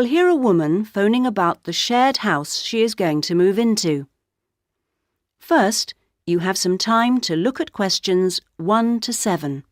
will hear a woman phoning about the shared house she is going to move into. First, you have some time to look at questions 1 to 7.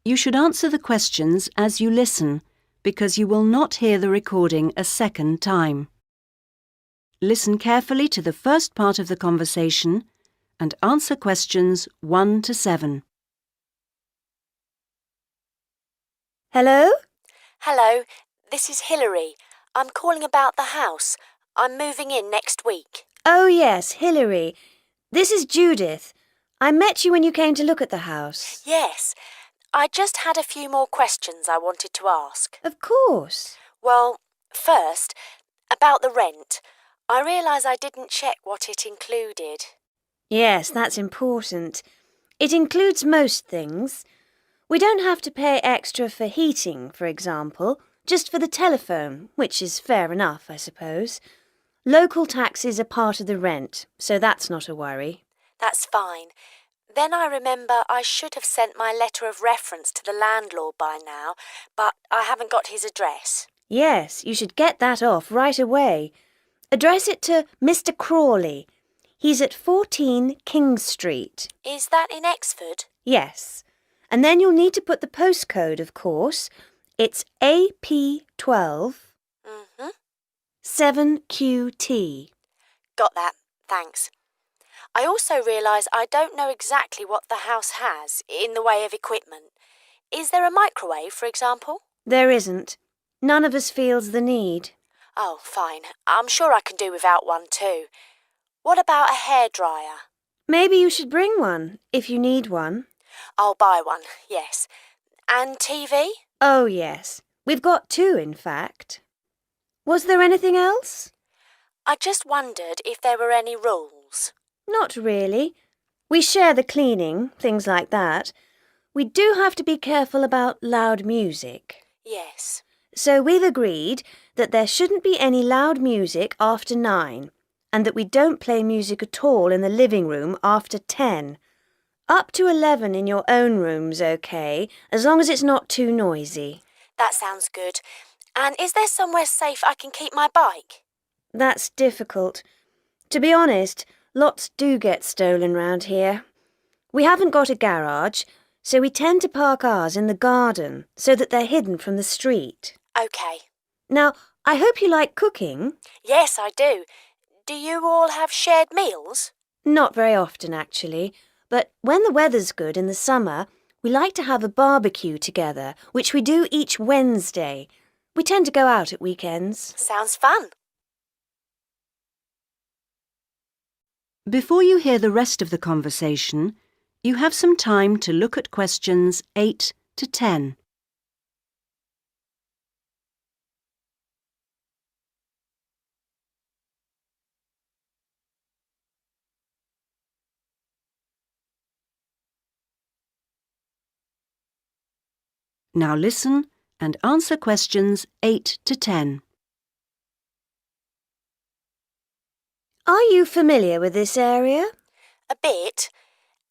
You should answer the questions as you listen, because you will not hear the recording a second time. Listen carefully to the first part of the conversation and answer questions 1 to 7. Hello? Hello, this is Hilary. I'm calling about the house. I'm moving in next week. Oh, yes, Hilary. This is Judith. I met you when you came to look at the house. Yes, I just had a few more questions I wanted to ask. Of course. Well, first, about the rent. I realise I didn't check what it included. Yes, that's important. It includes most things. We don't have to pay extra for heating, for example, just for the telephone, which is fair enough, I suppose. Local taxes are part of the rent, so that's not a worry. That's fine. Then I remember I should have sent my letter of reference to the landlord by now, but I haven't got his address. Yes, you should get that off right away. Address it to Mr. Crawley. He's at 14 King Street. Is that in Exford? Yes. And then you'll need to put the postcode, of course. It's AP12 7QT. Got that, thanks. I also realise I don't know exactly what the house has in the way of equipment. Is there a microwave, for example? There isn't. None of us feels the need. Oh, fine. I'm sure I can do without one too. What about a hairdryer? Maybe you should bring one, if you need one. I'll buy one, yes. And TV? Oh, yes. We've got 2, in fact. Was there anything else? I just wondered if there were any rules. Not really. We share the cleaning, things like that. We do have to be careful about loud music. Yes. So we've agreed that there shouldn't be any loud music after 9, and that we don't play music at all in the living room after 10. Up to 11 in your own room's okay, as long as it's not too noisy. That sounds good. And is there somewhere safe I can keep my bike? That's difficult. To be honest, lots do get stolen round here. We haven't got a garage, so we tend to park ours in the garden so that they're hidden from the street. OK. Now, I hope you like cooking. Yes, I do. Do you all have shared meals? Not very often, actually. But when the weather's good in the summer, we like to have a barbecue together, which we do each Wednesday. We tend to go out at weekends. Sounds fun. Before you hear the rest of the conversation, you have some time to look at questions 8 to 10. Now listen and answer questions 8 to 10. Are you familiar with this area? A bit.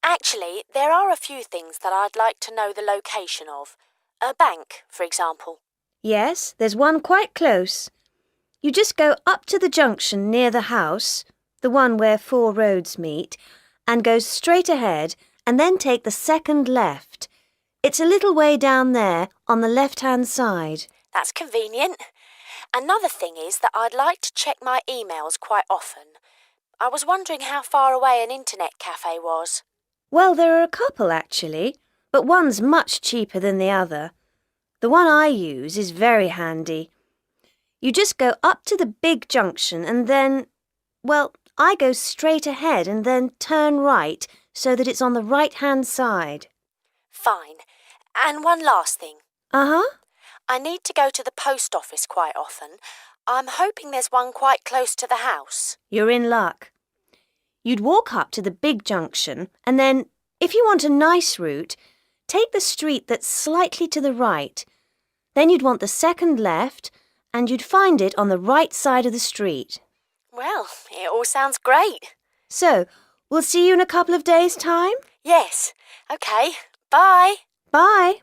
Actually, there are a few things that I'd like to know the location of. A bank, for example. Yes, there's one quite close. You just go up to the junction near the house, the one where 4 roads meet, and go straight ahead and then take the second left. It's a little way down there on the left-hand side. That's convenient. Another thing is that I'd like to check my emails quite often. I was wondering how far away an internet cafe was. Well, there are a couple actually, but one's much cheaper than the other. The one I use is very handy. You just go up to the big junction and then, well, I go straight ahead and then turn right so that it's on the right-hand side. Fine. And one last thing. Uh-huh. I need to go to the post office quite often. I'm hoping there's one quite close to the house. You're in luck. You'd walk up to the big junction and then, if you want a nice route, take the street that's slightly to the right. Then you'd want the second left, and you'd find it on the right side of the street. Well, it all sounds great. So, we'll see you in a couple of days' time? Yes. OK. Bye. Bye.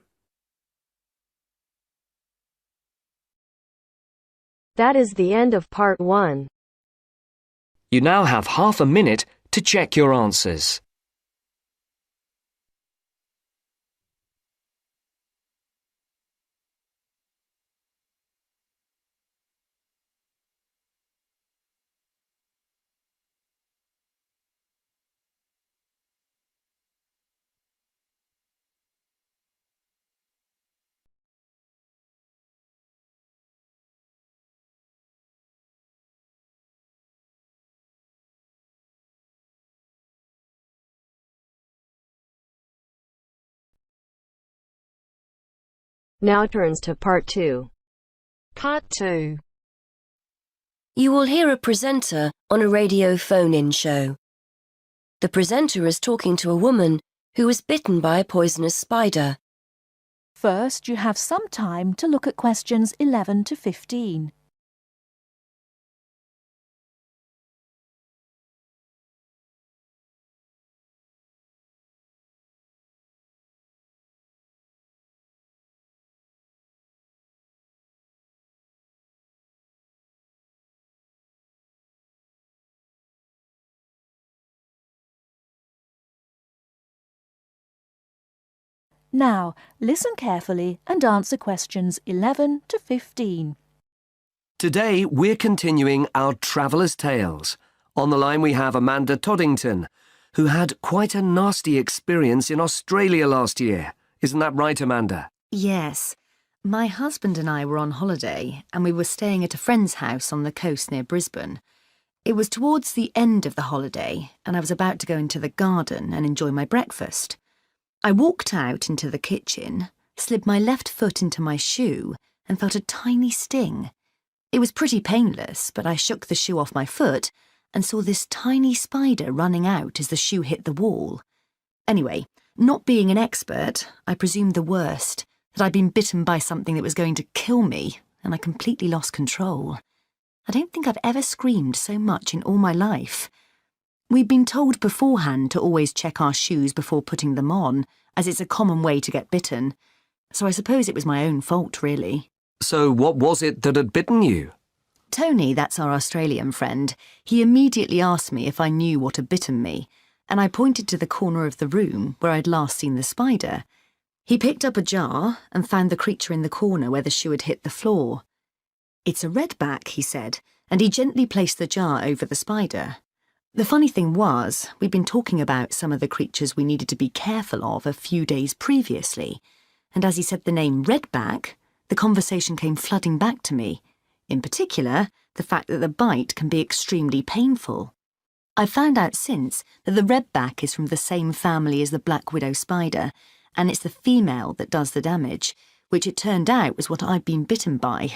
That is the end of part 1. You now have half a minute to check your answers. Now turns to part 2. Part 2. You will hear a presenter on a radio phone-in show. The presenter is talking to a woman who was bitten by a poisonous spider. First, you have some time to look at questions 11 to 15. Now, listen carefully and answer questions 11 to 15. Today, we're continuing our Traveller's Tales. On the line we have Amanda Toddington, who had quite a nasty experience in Australia last year. Isn't that right, Amanda? Yes. My husband and I were on holiday and we were staying at a friend's house on the coast near Brisbane. It was towards the end of the holiday and I was about to go into the garden and enjoy my breakfast. I walked out into the kitchen, slid my left foot into my shoe and felt a tiny sting. It was pretty painless, but I shook the shoe off my foot and saw this tiny spider running out as the shoe hit the wall. Anyway, not being an expert, I presumed the worst, that I'd been bitten by something that was going to kill me, and I completely lost control. I don't think I've ever screamed so much in all my life. We'd been told beforehand to always check our shoes before putting them on, as it's a common way to get bitten. So I suppose it was my own fault, really. So what was it that had bitten you? Tony, that's our Australian friend, he immediately asked me if I knew what had bitten me, and I pointed to the corner of the room where I'd last seen the spider. He picked up a jar and found the creature in the corner where the shoe had hit the floor. "It's a redback," he said, and he gently placed the jar over the spider. The funny thing was, we'd been talking about some of the creatures we needed to be careful of a few days previously, and as he said the name redback, the conversation came flooding back to me. In particular, the fact that the bite can be extremely painful. I've found out since that the redback is from the same family as the black widow spider, and it's the female that does the damage, which it turned out was what I'd been bitten by.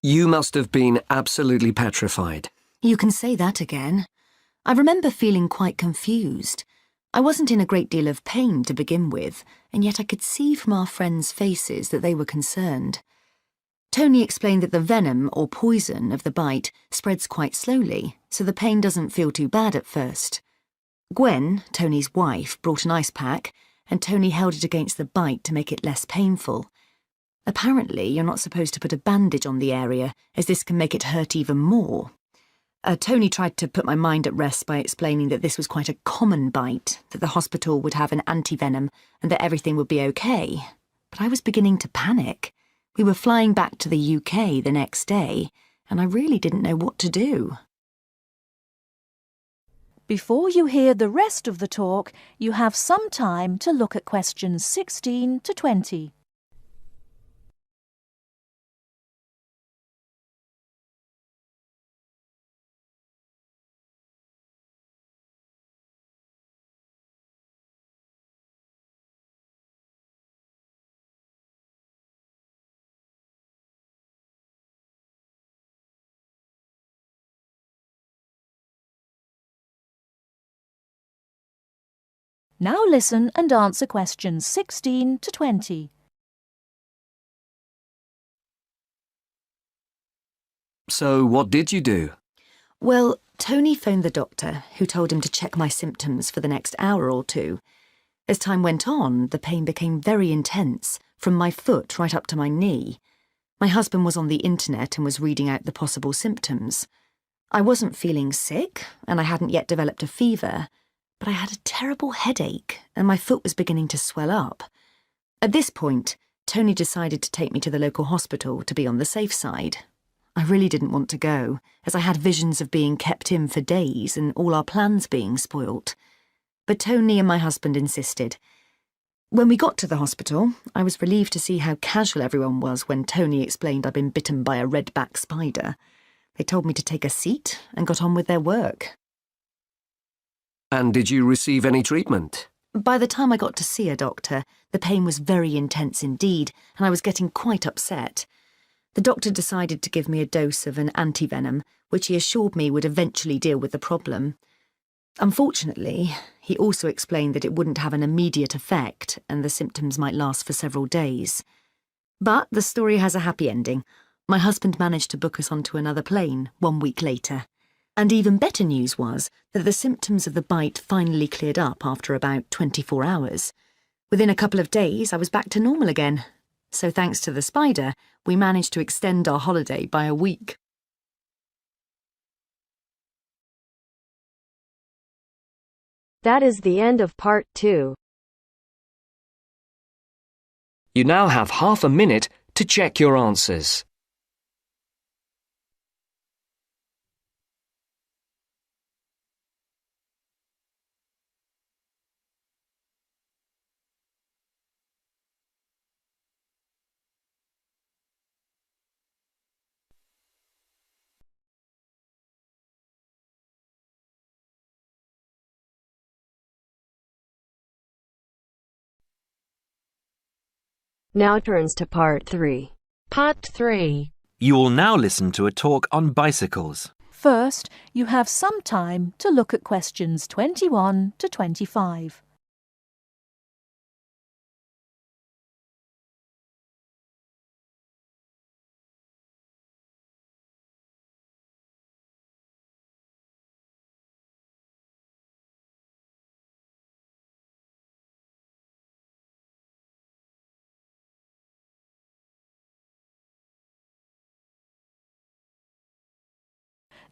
You must have been absolutely petrified. You can say that again. I remember feeling quite confused. I wasn't in a great deal of pain to begin with, and yet I could see from our friends' faces that they were concerned. Tony explained that the venom or poison of the bite spreads quite slowly, so the pain doesn't feel too bad at first. Gwen, Tony's wife, brought an ice pack, and Tony held it against the bite to make it less painful. Apparently, you're not supposed to put a bandage on the area, as this can make it hurt even more. Tony tried to put my mind at rest by explaining that this was quite a common bite, that the hospital would have an antivenom, and that everything would be okay. But I was beginning to panic. We were flying back to the UK the next day, and I really didn't know what to do. Before you hear the rest of the talk, you have some time to look at questions 16 to 20. Now listen and answer questions 16 to 20. So what did you do? Well, Tony phoned the doctor, who told him to check my symptoms for the next hour or two. As time went on, the pain became very intense, from my foot right up to my knee. My husband was on the internet and was reading out the possible symptoms. I wasn't feeling sick, and I hadn't yet developed a fever, but I had a terrible headache, and my foot was beginning to swell up. At this point, Tony decided to take me to the local hospital to be on the safe side. I really didn't want to go, as I had visions of being kept in for days and all our plans being spoilt. But Tony and my husband insisted. When we got to the hospital, I was relieved to see how casual everyone was when Tony explained I'd been bitten by a red-back spider. They told me to take a seat and got on with their work. And did you receive any treatment? By the time I got to see a doctor, the pain was very intense indeed, and I was getting quite upset. The doctor decided to give me a dose of an antivenom, which he assured me would eventually deal with the problem. Unfortunately, he also explained that it wouldn't have an immediate effect and the symptoms might last for several days. But the story has a happy ending. My husband managed to book us onto another plane 1 week later. And even better news was that the symptoms of the bite finally cleared up after about 24 hours. Within a couple of days, I was back to normal again. So thanks to the spider, we managed to extend our holiday by a week. That is the end of part 2. You now have half a minute to check your answers. Now turns to part 3. Part 3. You will now listen to a talk on bicycles. First, you have some time to look at questions 21 to 25.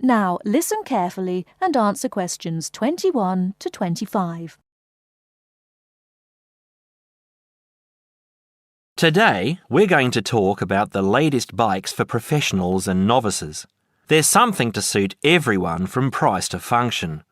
Now listen carefully and answer questions 21 to 25. Today, we're going to talk about the latest bikes for professionals and novices. There's something to suit everyone from price to function.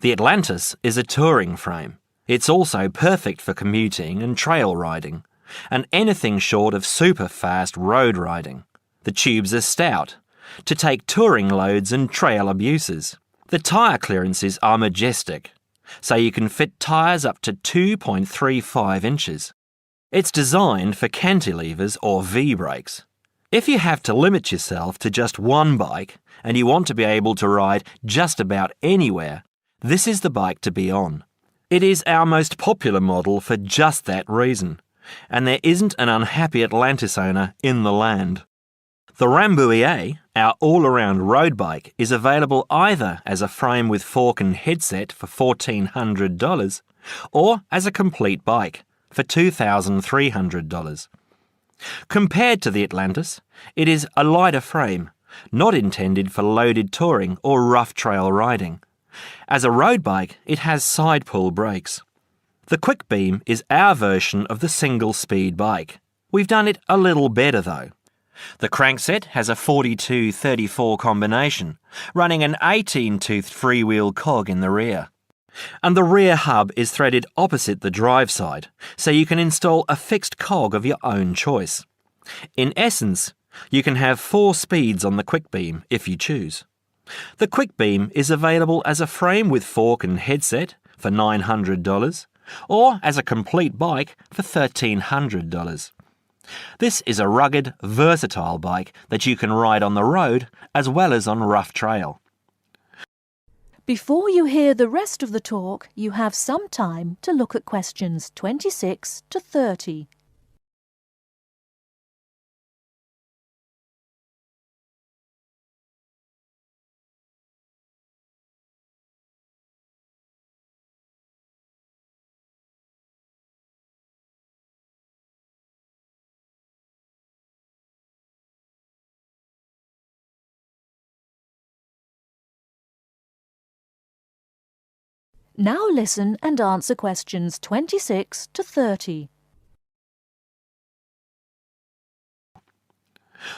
The Atlantis is a touring frame. It's also perfect for commuting and trail riding, and anything short of super fast road riding. The tubes are stout, to take touring loads and trail abuses. The tyre clearances are majestic, so you can fit tyres up to 2.35 inches. It's designed for cantilevers or V-brakes. If you have to limit yourself to just one bike and you want to be able to ride just about anywhere, this is the bike to be on. It is our most popular model for just that reason, and there isn't an unhappy Atlantis owner in the land. The Rambouillet, our all-around road bike, is available either as a frame with fork and headset for $1,400 or as a complete bike for $2,300. Compared to the Atlantis, it is a lighter frame, not intended for loaded touring or rough trail riding. As a road bike, it has side-pull brakes. The Quick Beam is our version of the single-speed bike. We've done it a little better though. The crankset has a 42-34 combination, running an 18-toothed freewheel cog in the rear. And the rear hub is threaded opposite the drive side, so you can install a fixed cog of your own choice. In essence, you can have 4 speeds on the Quick Beam if you choose. The Quick Beam is available as a frame with fork and headset for $900, or as a complete bike for $1,300. This is a rugged, versatile bike that you can ride on the road as well as on rough trail. Before you hear the rest of the talk, you have some time to look at questions 26 to 30. Now listen and answer questions 26 to 30.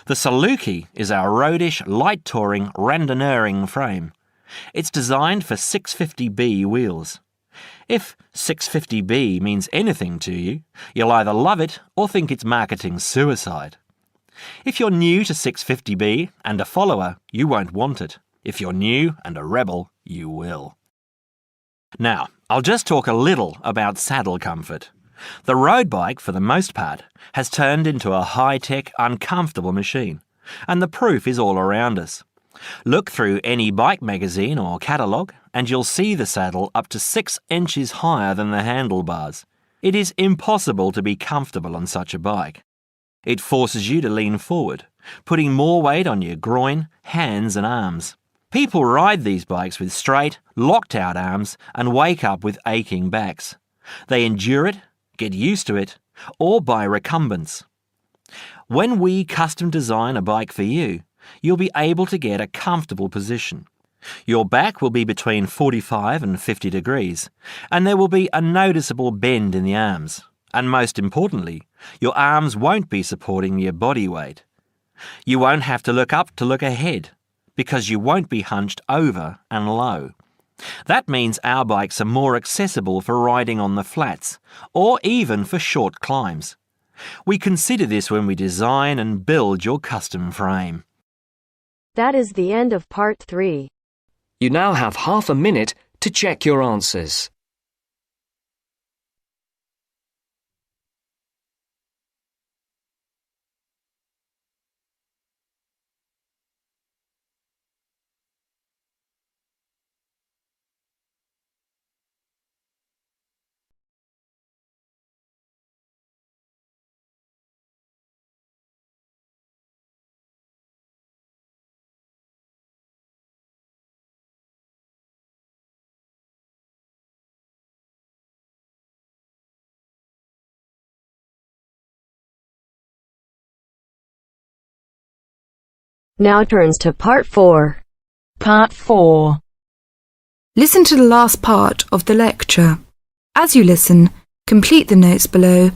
The Saluki is our roadish, light-touring, randonneuring frame. It's designed for 650B wheels. If 650B means anything to you, you'll either love it or think it's marketing suicide. If you're new to 650B and a follower, you won't want it. If you're new and a rebel, you will. Now, I'll just talk a little about saddle comfort. The road bike, for the most part, has turned into a high-tech, uncomfortable machine, and the proof is all around us. Look through any bike magazine or catalogue, and you'll see the saddle up to 6 inches higher than the handlebars. It is impossible to be comfortable on such a bike. It forces you to lean forward, putting more weight on your groin, hands and arms. People ride these bikes with straight, locked-out arms and wake up with aching backs. They endure it, get used to it, or buy recumbents. When we custom design a bike for you, you'll be able to get a comfortable position. Your back will be between 45 and 50 degrees, and there will be a noticeable bend in the arms. And most importantly, your arms won't be supporting your body weight. You won't have to look up to look ahead, because you won't be hunched over and low. That means our bikes are more accessible for riding on the flats, or even for short climbs. We consider this when we design and build your custom frame. That is the end of part 3. You now have half a minute to check your answers. Now turns to part 4. Part 4. Listen to the last part of the lecture. As you listen, complete the notes below.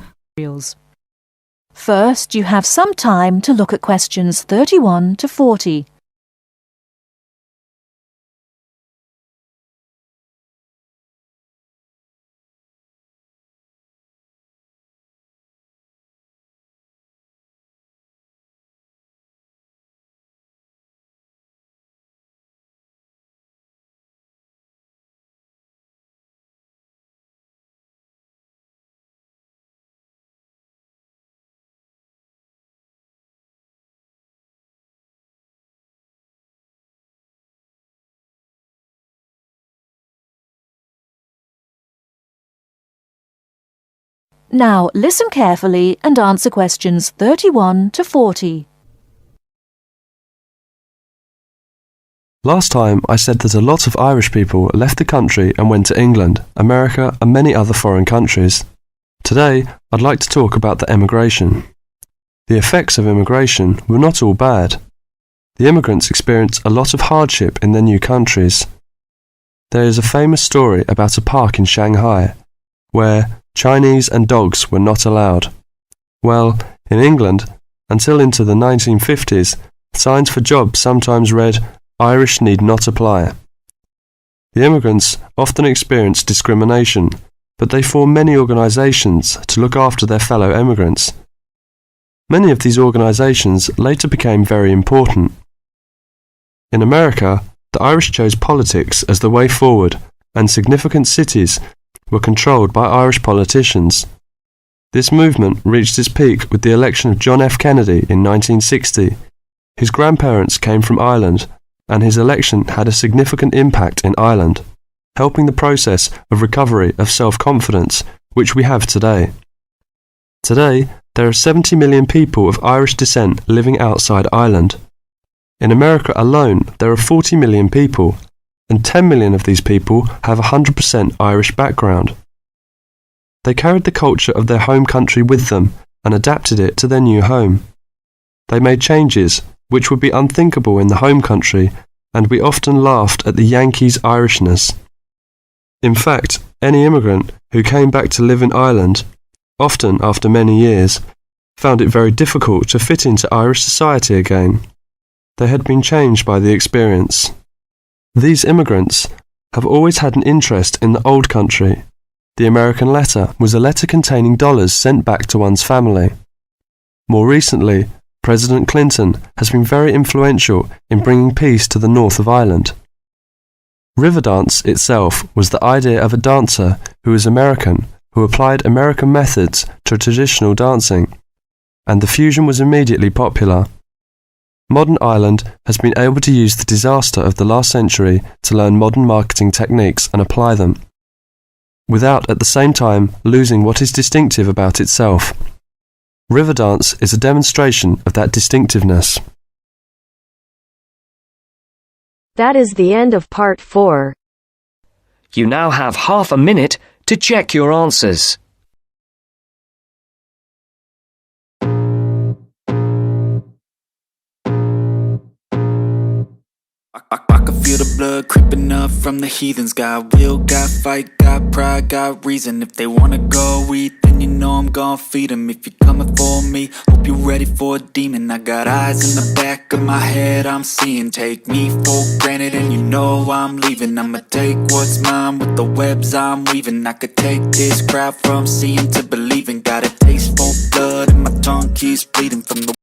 First, you have some time to look at questions 31 to 40. Now listen carefully and answer questions 31 to 40. Last time I said that a lot of Irish people left the country and went to England, America and many other foreign countries. Today I'd like to talk about the emigration. The effects of immigration were not all bad. The immigrants experienced a lot of hardship in their new countries. There is a famous story about a park in Shanghai where Chinese and dogs were not allowed. Well, in England, until into the 1950s, signs for jobs sometimes read, "Irish need not apply." The immigrants often experienced discrimination, but they formed many organisations to look after their fellow immigrants. Many of these organisations later became very important. In America, the Irish chose politics as the way forward, and significant cities were controlled by Irish politicians. This movement reached its peak with the election of John F. Kennedy in 1960. His grandparents came from Ireland, and his election had a significant impact in Ireland, helping the process of recovery of self-confidence which we have today. Today, there are 70 million people of Irish descent living outside Ireland. In America alone, there are 40 million people, and 10 million of these people have a 100% Irish background. They carried the culture of their home country with them and adapted it to their new home. They made changes which would be unthinkable in the home country, and we often laughed at the Yankees' Irishness. In fact, any immigrant who came back to live in Ireland, often after many years, found it very difficult to fit into Irish society again. They had been changed by the experience. These immigrants have always had an interest in the old country. The American letter was a letter containing dollars sent back to one's family. More recently, President Clinton has been very influential in bringing peace to the north of Ireland. Riverdance itself was the idea of a dancer who was American, who applied American methods to traditional dancing, and the fusion was immediately popular. Modern Ireland has been able to use the disaster of the last century to learn modern marketing techniques and apply them, without at the same time losing what is distinctive about itself. Riverdance is a demonstration of that distinctiveness. That is the end of part 4. You now have half a minute to check your answers. I can feel the blood creeping up from the heathens. Got will, got fight, got pride, got reason. If they wanna go eat, then you know I'm gon' feed them. If you're coming for me, hope you're ready for a demon. I got eyes in the back of my head, I'm seeing. Take me for granted and you know I'm leaving. I'ma take what's mine with the webs I'm weaving. I could take this crowd from seeing to believing. Got a taste for blood and my tongue keeps bleeding from the